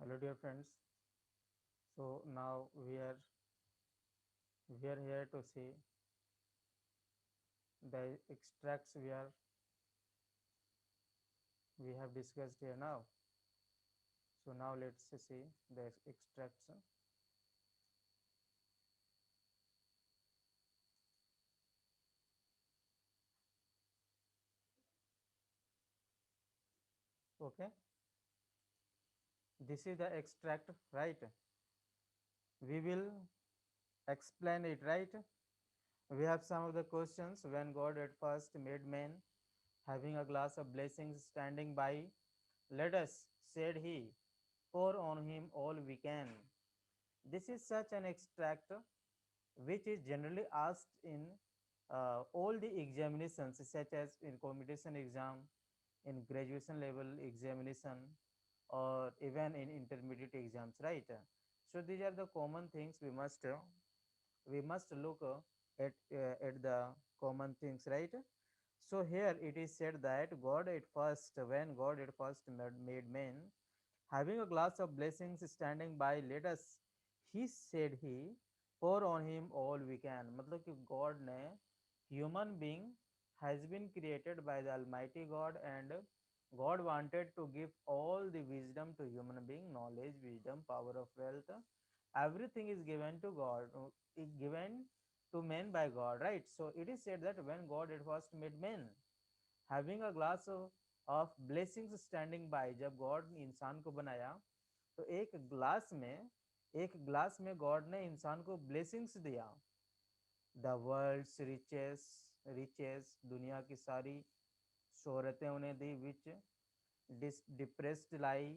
Hello, dear friends. So now we are here to see the extracts we have discussed here now. So now let's see the extracts. Okay, this is the extract, right? We will explain it, right? We have some of the questions. When God at first made man, having a glass of blessings standing by, let us, said he, pour on him all we can. This is such an extract which is generally asked in all the examinations, such as in competition exam, in graduation level examination, or even in intermediate exams, right? So these are the common things we must look at the common things, right? So here it is said that when God at first made man, having a glass of blessings standing by, let us, he said he, pour on him all we can. मतलब कि God ने human being has been created by the Almighty God, and God wanted to give all the wisdom to human being, knowledge, wisdom, power of wealth. Everything is given to God, is given to men by God, right? So it is said that when God at first made men, having a glass of blessings standing bye, जब God ने इंसान को बनाया तो एक glass में God ने इंसान को ब्लेसिंग्स दिया. द वर्ल्ड्स रिचेस, दुनिया की सारी शोहरतें उन्हें दी, which depressed lie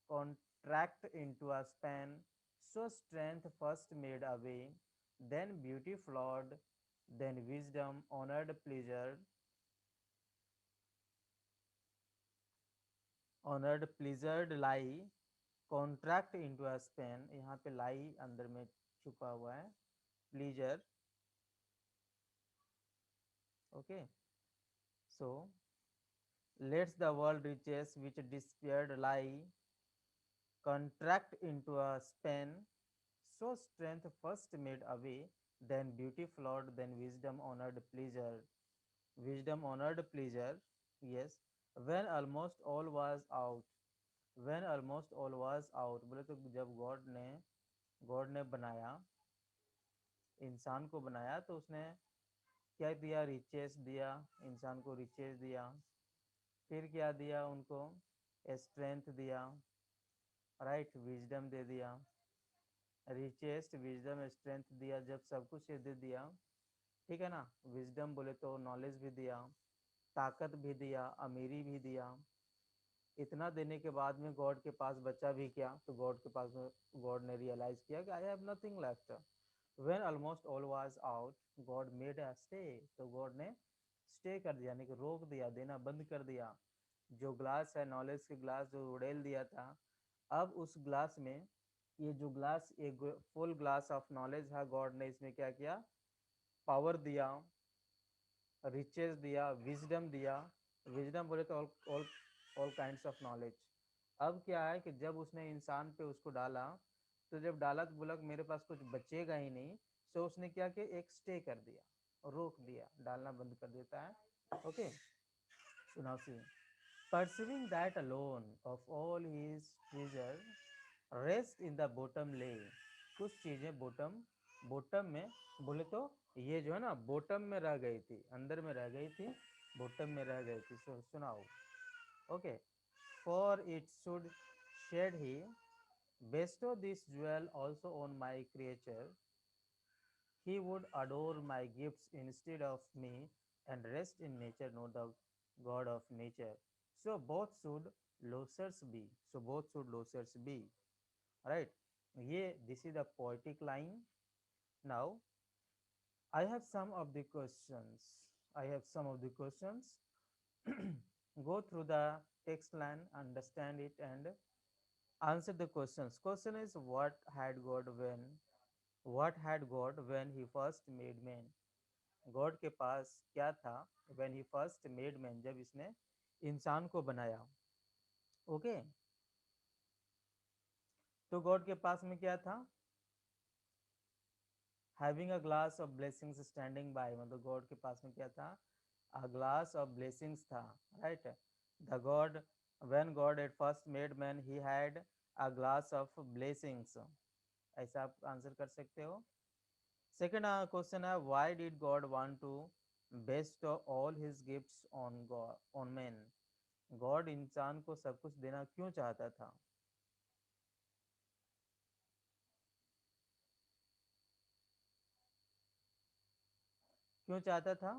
contract into a span, so strength first made a way, then beauty flowed, then wisdom honored pleasured lie contract into a span. यहाँ पे लाई अंदर में छुपा हुआ है, pleasure. Okay, so let's the world riches which dispersed lie contract into a span, so strength first made a way, then beauty flowed, then wisdom honored pleasure. Yes, when almost all was out, when almost all was out, बोले तो जब God ने बनाया, इंसान को बनाया, तो उसने क्या दिया? रिचेस दिया, इंसान को रिचेस दिया. फिर क्या दिया उनको? स्ट्रेंथ दिया, राइट? विजडम दे दिया. रिचेस्ट, विजडम, स्ट्रेंथ दिया. जब सब कुछ ये दे दिया, ठीक है ना? विजडम बोले तो नॉलेज भी दिया, ताकत भी दिया, अमीरी भी दिया. इतना देने के बाद में गॉड के पास बचा भी क्या? तो गॉड ने रियलाइज किया कि I have nothing left. When almost all was out, God made a stay. तो गॉड ने स्टे कर दिया, यानी कि रोक दिया, देना बंद कर दिया. जो ग्लास है, नॉलेज के ग्लास जो उड़ेल दिया था, अब उस ग्लास में, ये जो ग्लास, एक फुल ग्लास ऑफ नॉलेज है, गॉड ने इसमें क्या किया? पावर दिया, रिचेस दिया, विजडम दिया. विजडम बोले तो all all kinds of knowledge. अब क्या है कि जब उसने इंसान पे उसको डाला, तो जब डाला तो बोला कि मेरे पास कुछ बचेगा ही नहीं. सो उसने क्या किया? एक स्टे कर दिया, रोक दिया, डालना बंद कर देता है. ओके, सुनाओ सी. Perceiving that alone of all his treasure rest in the bottom lay. कुछ चीजें बॉटम में, बोले तो ये जो है ना, बॉटम में रह गई थी, अंदर में रह गई थी, बॉटम में रह गई थी. सुनाओ. Okay, for it should shed he, bestow this jewel also on my creature. He would adore my gifts instead of me, and rest in nature, no doubt, God of nature. So both should losers be. So both should losers be. Right? ये this is the poetic line. Now I have some of the questions. I have some of the questions. Go through the text line, understand it, and answer the questions. Question is, what had God when he first made man? God के पास क्या था when he first made man, जब इसने इंसान को बनाया. Okay, तो God के पास में क्या था? Having a glass of blessings standing by, मतलब गॉड के पास में क्या था? अ ग्लास ऑफ ब्लेसिंग्स था, right? The God, when God at first made man he had a glass of blessings. ऐसा आप आंसर कर सकते हो। सेकंड क्वेश्चन है, why did God want to best all his gifts on God on man? God इंसान को सब कुछ देना क्यों चाहता था? क्यों चाहता था?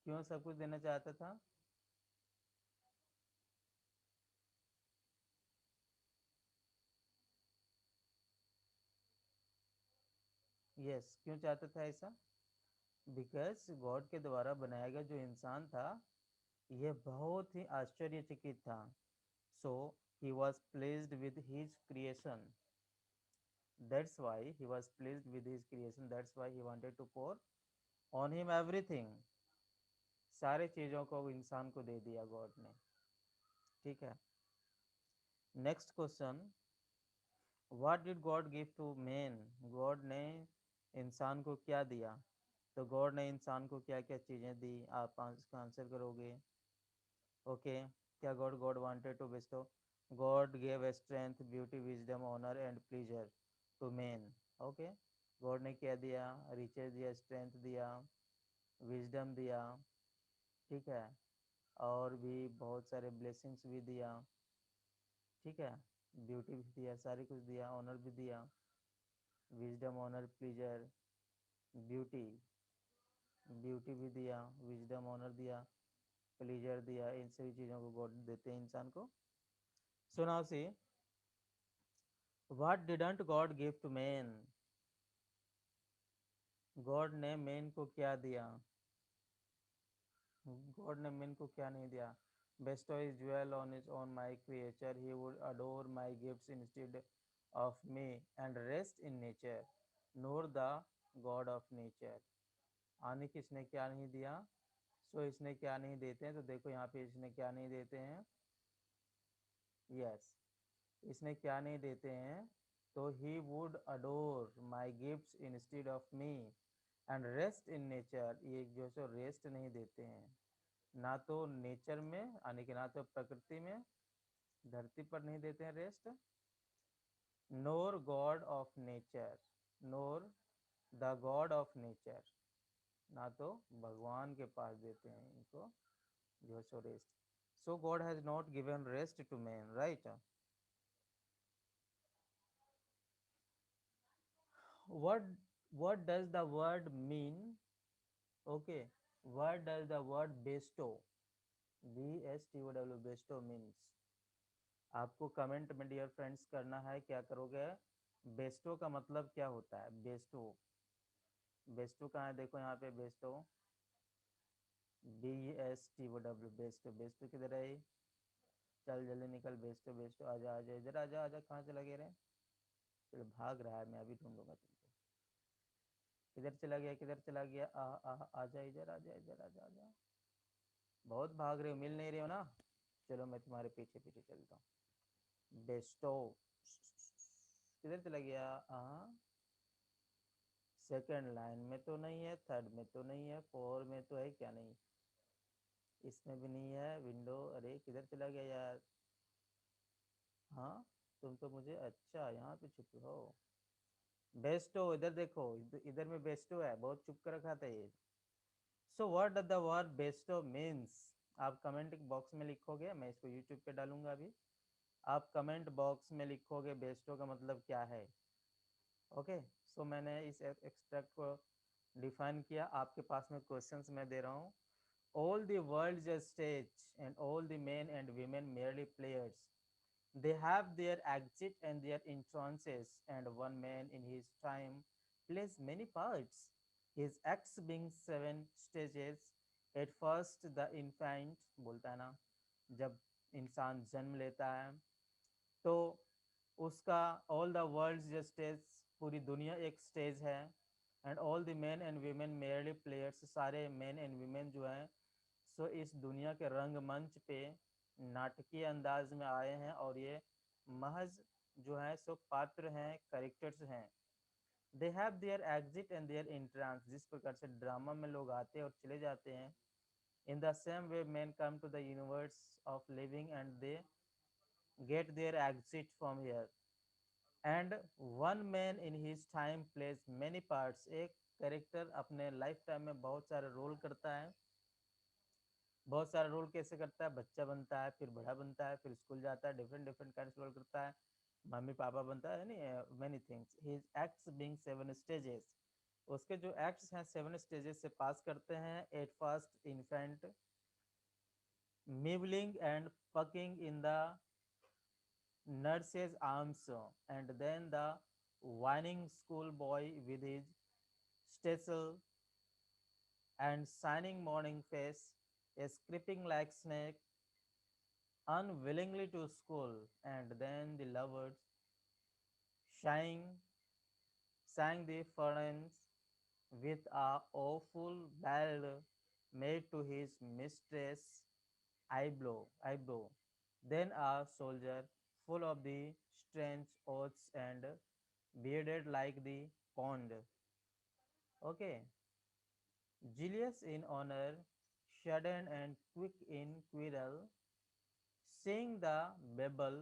क्यों सब कुछ देना चाहता था? यस, क्यों चाहता था ऐसा? बिकॉज गॉड के द्वारा बनाया गया जो इंसान था, यह बहुत ही आश्चर्यचकित था। So he was pleased with his creation, that's why he was pleased with his creation, that's why he wanted to pour on him everything. सारे चीज़ों को इंसान को दे दिया गॉड ने। ठीक है। Next question, what did God give to man? God ने इंसान को क्या दिया? तो गॉड ने इंसान को क्या क्या चीज़ें दी, आप इसका आंसर करोगे। ओके, क्या God God wanted to bestow? God gave strength, beauty, wisdom, honour and pleasure to man. Okay, God ने क्या दिया? रिचेस दिया, स्ट्रेंथ दिया, विजडम दिया, ठीक है, और भी बहुत सारे ब्लेसिंग्स भी दिया, ठीक है, ब्यूटी भी दिया, सारी कुछ दिया, ऑनर भी दिया, wisdom, honour, pleasure, beauty, beauty भी दिया, विजडम, ऑनर दिया, प्लीजर दिया, इन सभी चीज़ों को गॉड देते हैं इंसान को। So now see, what didn't God give to man? God ने मैन को क्या दिया? गॉड ने मैन को क्या नहीं दिया? Bairstow is jewel on is on my creature, he would adore my gifts instead of me and rest in nature, nor the God of nature. आने किसने क्या नहीं दिया? सो इसने क्या नहीं देते हैं, तो देखो यहाँ पे इसने क्या नहीं देते हैं। यस, इसने क्या नहीं देते हैं? तो he would adore my gifts instead of me and rest in nature, ये जो सो रेस्ट नहीं देते हैं, ना तो नेचर में यानी कि ना तो प्रकृति में, धरती पर नहीं देते हैं rest, nor God of nature, nor the God of nature, ना तो भगवान के पास देते हैं इनको जो सो rest. So God has not given rest to man, right? what what does the word mean? Okay, what does the word bestow, bestow, bestow means? आपको कमेंट में डियर फ्रेंड्स करना है, क्या करोगे? बेस्टो का मतलब क्या होता है? बेस्टो, बेस्टो कहाँ है? देखो यहाँ पे बेस्टो, BESTO, बेस्टो, बेस्टो किधर है? चल जल्दी निकल, बेस्टो, बेस्टो आजा आजा इधर, आजा आजा, कहाँ चला गया रे? चल भाग रहा है, मैं अभी ढूंढूंगा तुमको। किधर चला गया, किधर चला गया? आजा इधर, आजा इधर, आजा आजा। बहुत भाग रहे हो, मिल नहीं रहे हो ना? चलो मैं तुम्हारे पीछे पीछे चलता हूँ। बेस्टो किधर चला गया? सेकंड लाइन में तो नहीं है, थर्ड में तो नहीं है, फोर में तो है क्या? नहीं, इसमें भी नहीं है। विंडो, अरे किधर चला गया यार? हाँ, तुम तो मुझे, अच्छा यहाँ पे छुपे हो। बेस्टो इधर देखो, इधर में बेस्टो है, बहुत चुप कर रखा था ये। So what the word Bairstow means? आप कमेंट बॉक्स में लिखोगे, मैं इसको यूट्यूब पे डालूंगा अभी। आप कमेंट बॉक्स में लिखोगे बेस्टो का मतलब क्या है। ओके, सो मैंने इस एक्सट्रैक्ट को डिफाइन किया, आपके पास में क्वेश्चंस मैं दे रहा हूँ। All the world a stage and all the men and women merely players. They have their exit and their entrances, and one man in his time plays many parts. His acts being seven stages. At first the infant, बोलता है ना, जब इंसान जन्म लेता है तो उसका ऑल द वर्ल्ड जो स्टेज, पूरी दुनिया एक स्टेज है। And all the main and women merely players, सारे मेन एंड वीमेन जो हैं सो इस दुनिया के रंगमंच पे नाटकीय अंदाज में आए हैं, और ये महज जो है सो पात्र हैं, कैरेक्टर्स हैं। They have their exit and their entrance, जिस प्रकार से ड्रामा में लोग आते हैं और चले जाते हैं, in the same way men come to the universe of living and they get their exit from here. And one man in his time plays many parts, एक कैरेक्टर अपने लाइफ टाइम में बहुत सारे रोल करता है। बहुत सारा role कैसे करता है, बच्चा बनता है, फिर बड़ा बनता है, फिर स्कूल जाता है, डिफरेंट डिफरेंट काइंड रोल करता है, मम्मी पापा बनता है, नहीं many things, his acts being 7 stages, उसके जो एक्ट्स हैं 7 स्टेजेस से पास करते हैं। At first infant, nibbling and pucking in the nurse's arms, and then the whining schoolboy with his stessel and shining morning face, creeping like snake, unwillingly to school, and then the lovers sang, sang the ferns with a awful ballad made to his mistress eyebrow. Then a soldier, full of the strange oaths and bearded like the pond. Okay, Julius in honor, sudden and quick in quarrel, seeing the Babel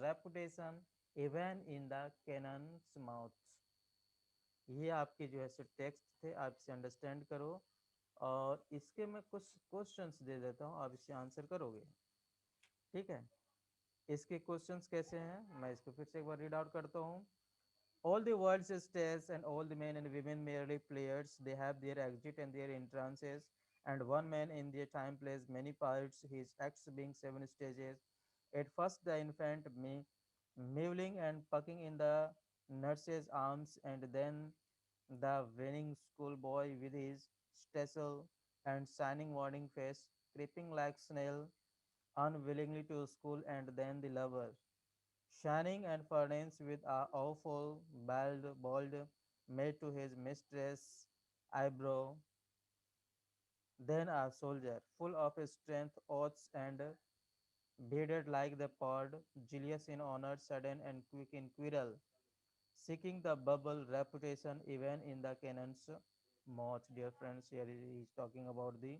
reputation even in the cannon's mouth. ये आपके जो है सो text थे, आप इसे understand करो, और इसके मैं कुछ क्वेश्चंस दे देता हूँ, आप इसे आंसर करोगे, ठीक है। इसके क्वेश्चंस कैसे हैं, मैं इसको फिर से एक बार रीड आउट करता हूँ। All the world's stars and all the men and women merely players, they have their exit and their entrances, and one man in their time plays many parts, his acts being 7 stages. At first the infant mewling and pucking in the nurse's arms, and then the winning schoolboy with his stessel and shining warning face, creeping like snail, unwillingly to school, and then the lover shining and furnished with a awful bald made to his mistress eyebrow, then a soldier, full of strength, oaths, and bearded like the pod, Julius in honor, sudden and quick in quarrel, seeking the bubble reputation even in the cannon's mouth. Dear friends, here he is talking about the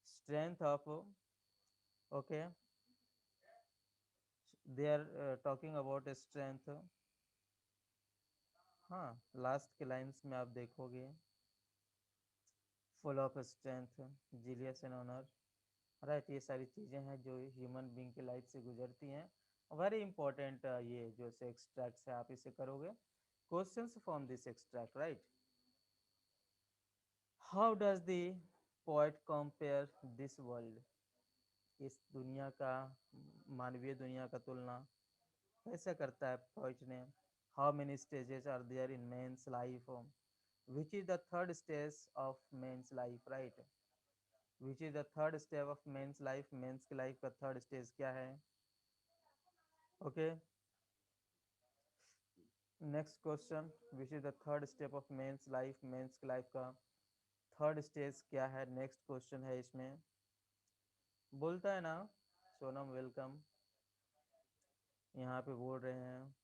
strength of, okay, they are talking about a strength, हाँ, last के lines में आप देखोगे, full of strength, jealous and honour, right, ये सारी चीज़ें हैं जो ह्यूमन बींग की लाइफ से गुजरती हैं। वेरी इंपॉर्टेंट ये जो से एक्सट्रैक्ट है, आप इसे करोगे। Questions from this extract, right, how does the poet compare this world, इस दुनिया का, मानवीय दुनिया का तुलना कैसे करता है पोएट ने। How many stages are there in man's life, which is the third stage of men's life, right, which is the third step of men's life, men's की लाइफ का थर्ड स्टेज क्या है। Okay, next question, which is the third step of man's life, man's की life का third stage क्या है, next question है इसमें। बोलता है ना, सोनम वेलकम, यहाँ पे बोल रहे हैं,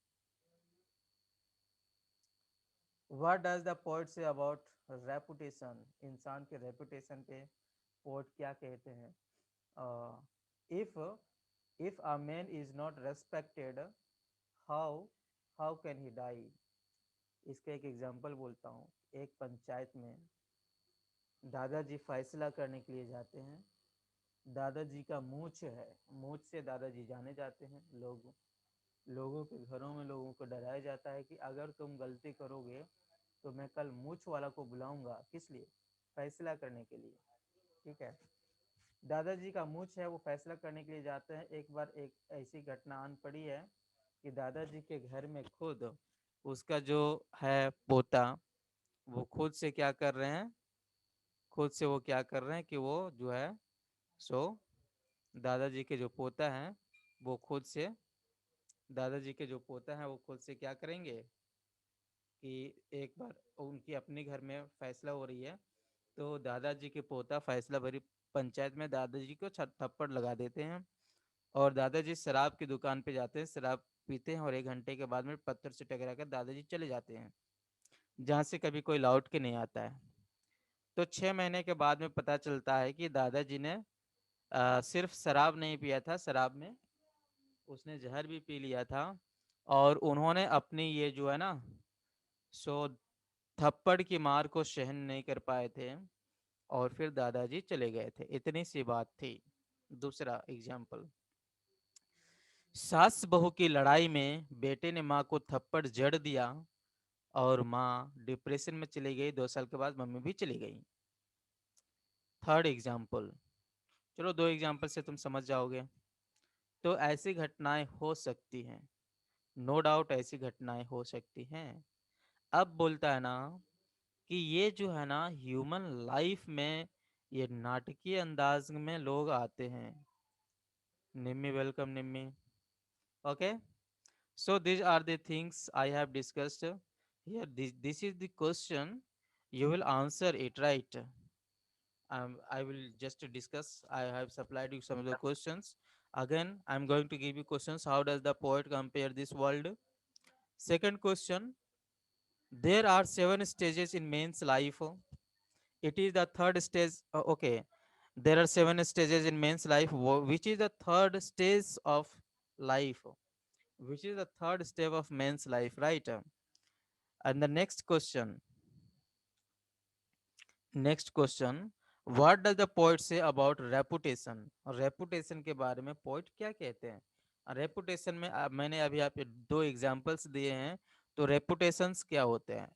what does the poet say about reputation, इंसान के रेपुटेशन पे पोएट क्या कहते हैं। If if a man is not respected, how how can he die. इसका एक एग्जांपल बोलता हूँ। एक पंचायत में दादाजी फैसला करने के लिए जाते हैं। दादाजी का मूछ है, मूछ से दादाजी जाने जाते हैं। लोगों के घरों में लोगों को डराया जाता है कि अगर तुम गलती करोगे तो मैं कल मूछ वाला को बुलाऊंगा, किस लिए, फैसला करने के लिए, ठीक है। दादाजी का मूछ है, वो फैसला करने के लिए जाते हैं। एक बार एक ऐसी घटना आन पड़ी है कि दादाजी के घर में खुद उसका जो है पोता, वो खुद से क्या कर रहे हैं, खुद से वो क्या कर रहे हैं कि वो जो है सो दादाजी के जो पोता हैं वो खुद से, दादाजी के जो पोता हैं वो खुद से क्या करेंगे कि एक बार उनकी अपने घर में फैसला हो रही है, तो दादाजी के पोता फैसला भरी पंचायत में दादाजी को थप्पड़ लगा देते हैं, और दादाजी शराब की दुकान पे जाते हैं, शराब पीते हैं, और 1 घंटे के बाद में पत्थर से टकरा कर दादाजी चले जाते हैं, जहाँ से कभी कोई लौट के नहीं आता है। तो 6 महीने के बाद में पता चलता है कि दादाजी ने सिर्फ शराब नहीं पिया था, शराब में उसने जहर भी पी लिया था, और उन्होंने अपनी ये जो है ना, सो थप्पड़ की मार को सहन नहीं कर पाए थे, और फिर दादाजी चले गए थे। इतनी सी बात थी। दूसरा एग्जाम्पल, सास बहू की लड़ाई में बेटे ने माँ को थप्पड़ जड़ दिया, और माँ डिप्रेशन में चली गई। 2 साल के बाद मम्मी भी चली गई। थर्ड एग्जाम्पल, चलो 2 एग्जाम्पल से तुम समझ जाओगे। तो ऐसी घटनाएं हो सकती हैं, नो डाउट ऐसी घटनाएं हो सकती हैं। अब बोलता है ना कि ये जो है ना ह्यूमन लाइफ में ये नाटकीय अंदाज में लोग आते हैं। Nimmi, welcome Nimmi. Okay, so these are the things I have discussed here. This is the question, you will answer it, right? I will just discuss. I have supplied you some of the questions. Again, I'm going to give you questions. How does the poet compare this world? Second question, there are 7 stages in man's life. It is the third stage. Okay, there are 7 stages in man's life. Which is the third stage of life? Which is the third step of man's life, right? And the next question, what does the poet say about reputation? Reputation के बारे में poet क्या कहते हैं? Reputation में मैंने अभी आप 2 एग्जांपल्स दिए हैं। तो रेपुटेशंस क्या होते हैं?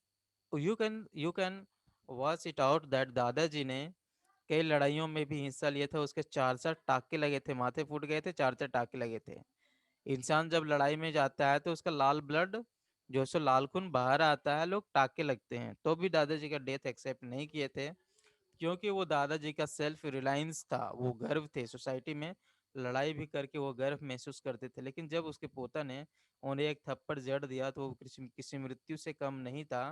You can watch it out that दादाजी ने कई लड़ाइयों में भी हिस्सा लिया था। उसके 4 4 टाके लगे थे, माथे फूट गए थे, 4 4 टाके लगे थे। इंसान जब लड़ाई में जाता है तो उसका लाल ब्लड, जो सो लाल खून बाहर आता है, लोग टाके लगते हैं। तो भी दादाजी का डेथ एक्सेप्ट नहीं किए थे, क्योंकि वो दादाजी का सेल्फ रिलायंस था, वो गर्व थे सोसाइटी में। लड़ाई भी करके वो गर्व महसूस करते थे। लेकिन जब उसके पोता ने उन्हें एक थप्पड़ जड़ दिया तो वो किसी किसी मृत्यु से कम नहीं था।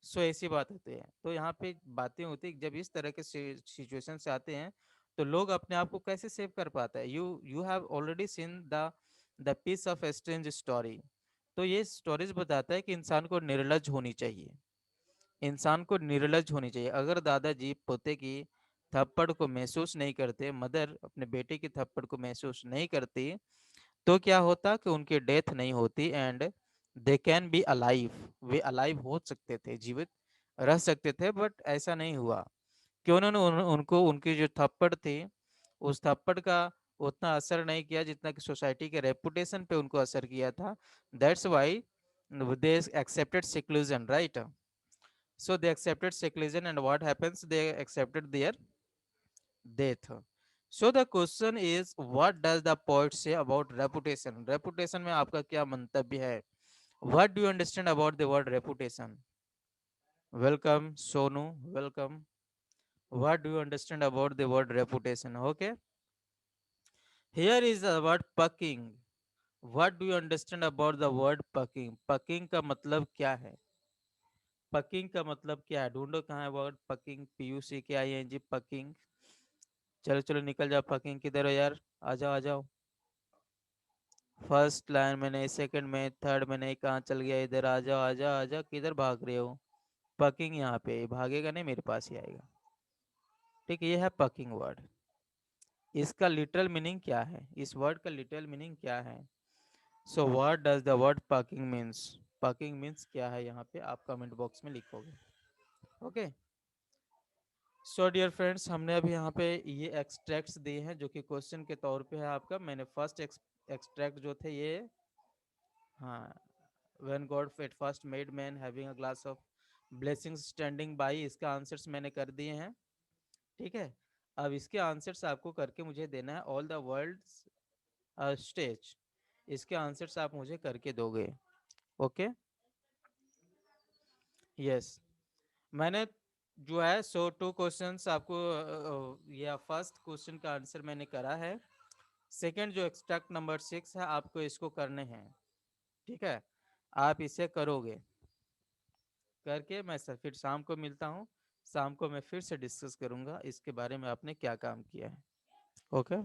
सो ऐसी बात होती है। तो यहाँ पे बातें होती है, जब इस तरह के सिचुएशन से आते हैं तो लोग अपने आप को कैसे सेव कर पाता है। You you have already seen the piece of strange story. तो ये स्टोरीज बताता है कि इंसान को निर्लज होनी चाहिए, इंसान को निर्लज होनी चाहिए। अगर दादाजी पोते की थप्पड़ को महसूस नहीं करते, मदर अपने बेटे की थप्पड़ को महसूस नहीं करती, तो क्या होता कि उनकी डेथ नहीं होती, and they can be alive. Way alive हो सकते थे, जीवित रह सकते थे, बट ऐसा नहीं हुआ। क्यों? उन्होंने उनको उनकी जो थप्पड़ थी, उस थप्पड़ का उतना असर नहीं किया जितना कि सोसाइटी के रेपुटेशन पे उनको असर किया था। That's why they accepted seclusion, right? So they accepted seclusion, and what happens? They accepted their death. So the question is, what does the poet say about reputation? Reputation में आपका क्या मंतव्य है? What do you understand about the word reputation? Welcome, Sonu. Welcome. What do you understand about the word reputation? Okay. Here is the word pucking. What do you understand about the word pucking? Pucking का मतलब क्या है? Packing का मतलब क्या है? ढूंढो कहाँ है वर्ड पकिंग। PUCKING, packing. चलो चलो निकल जाओ। पकिंग किधर हो यार? आ जाओ आ जाओ। फर्स्ट लाइन में नहीं, सेकंड में, थर्ड में नहीं, कहाँ चल गया? इधर आ जाओ आ जाओ आ जाओ, किधर भाग रहे हो? पकिंग यहाँ पे भागेगा नहीं, मेरे पास ही आएगा। ठीक है, ये है पकिंग वर्ड। इसका लिटरल मीनिंग क्या है? इस वर्ड का लिटरल मीनिंग क्या है? So what does the word packing means? Packing means क्या है, यहाँ पे आप कमेंट बॉक्स में लिखोगे। ओके। सो डियर फ्रेंड्स, हमने अभी यहाँ पे ये एक्सट्रैक्ट्स दिए हैं जो कि क्वेश्चन के तौर पे है आपका। मैंने फर्स्ट एक्सट्रैक्ट जो थे ये, हाँ, when God at first made man having a glass of blessings standing by, इसका आंसर्स मैंने कर दिए हैं। ठीक है, अब इसके आंसर्स आपको करके मुझे देना है। ऑल द वर्ल्ड्स स्टेज, इसके आंसर्स आप मुझे करके दोगे। Okay, yes. मैंने जो है 2 क्वेश्चंस आपको, या फर्स्ट क्वेश्चन का आंसर मैंने करा है। सेकंड जो एक्सट्रैक्ट नंबर 6 है, आपको इसको करने हैं। ठीक है, आप इसे करोगे। करके मैं सर फिर शाम को मिलता हूँ। शाम को मैं फिर से डिस्कस करूँगा इसके बारे में आपने क्या काम किया है। ओके।